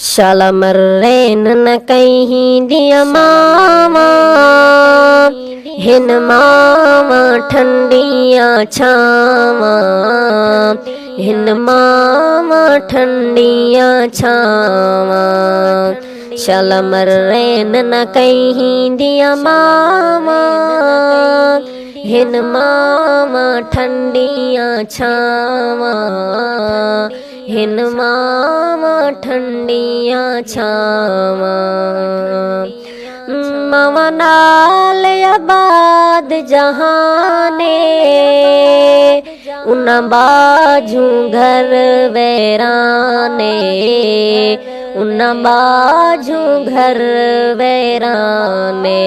शाला मर्रेन न कहीं दिया मामा हिन मामा ठंडिया छावा हिन मामा ठंडिया छावा शाला मर्रेन न कहीं दिया मामा हिन मामा ठंडिया छावा हिन मामा ठंडिया छावा मामा नाल आबाद जहाने उन बाजू घर वैराने उन बाजू घर वैराने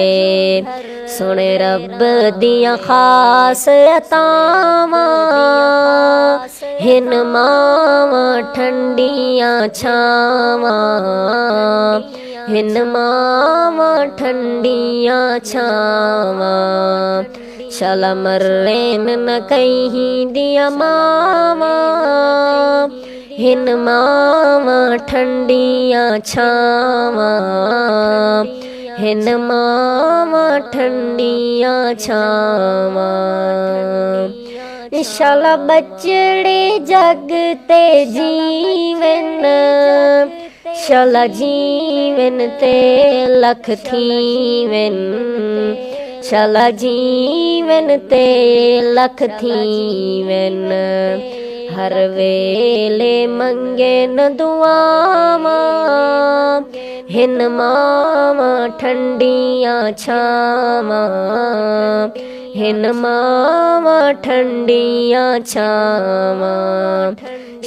सुने रब दिया खास अतावां हिन मावा ठंडिया छावा हिन मावा ठंडिया छावा शाला मर्रेन न कहीं दिया मावा हिन मावा ठंडिया छावा हिन मावा ठंडिया छावा शाला बचड़े जग ते जीवन शाला जीवन ते लख थीवन शाला जीवन ते लख थीवन हर वेले मंगे न दुआवा हिन मावा ठंडिया छावा हिन मावा ठंडिया छावा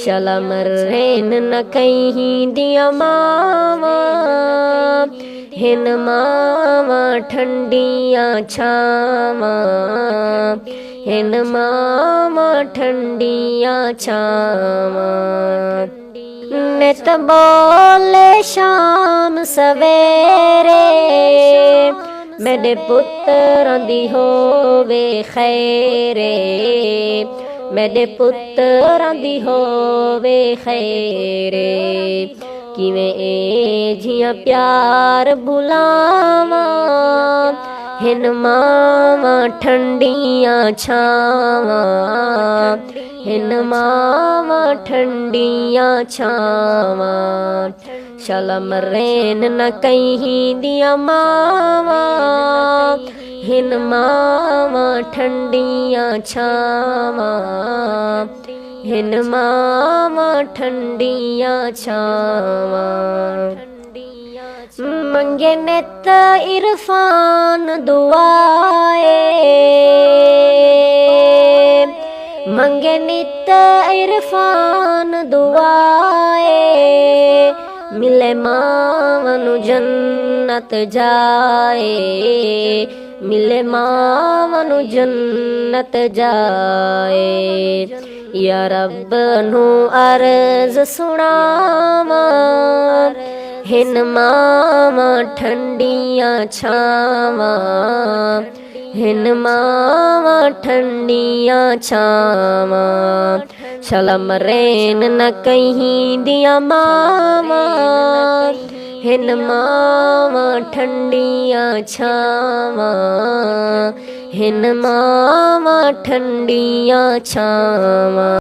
शाला मर्रेन न कहीं दिया मावा हिन मावा ठंडिया छावा हिन मावा ठंडिया छावा नित बोले शाम सवेरे मेरे पुत्तरां दी होवे खैरे मेरे पुत्तरां दी होवे खैरे किवें ए जियां प्यार बुलावा हिन मावा ठंडिया छावा हिन मावा ठंडिया छावा शाला मर्रेन न कहीं दिया मावा हिन मावा ठंडिया छावा हिन मावा ठंडिया छावा मंगे नित इरफान दुआए मंगे नित इरफान दुआए मिले मावनु जन्नत जाए मिले मावनु जन्नत जाए या रब नु अर्ज सुनावा हिन मावा ठंडिया छावा हिन मावा ठंडिया छावा शाला मर्रेन न कहीं दिया मावा हिन मावा ठंडिया छावा हिन मावा ठंडिया छावा।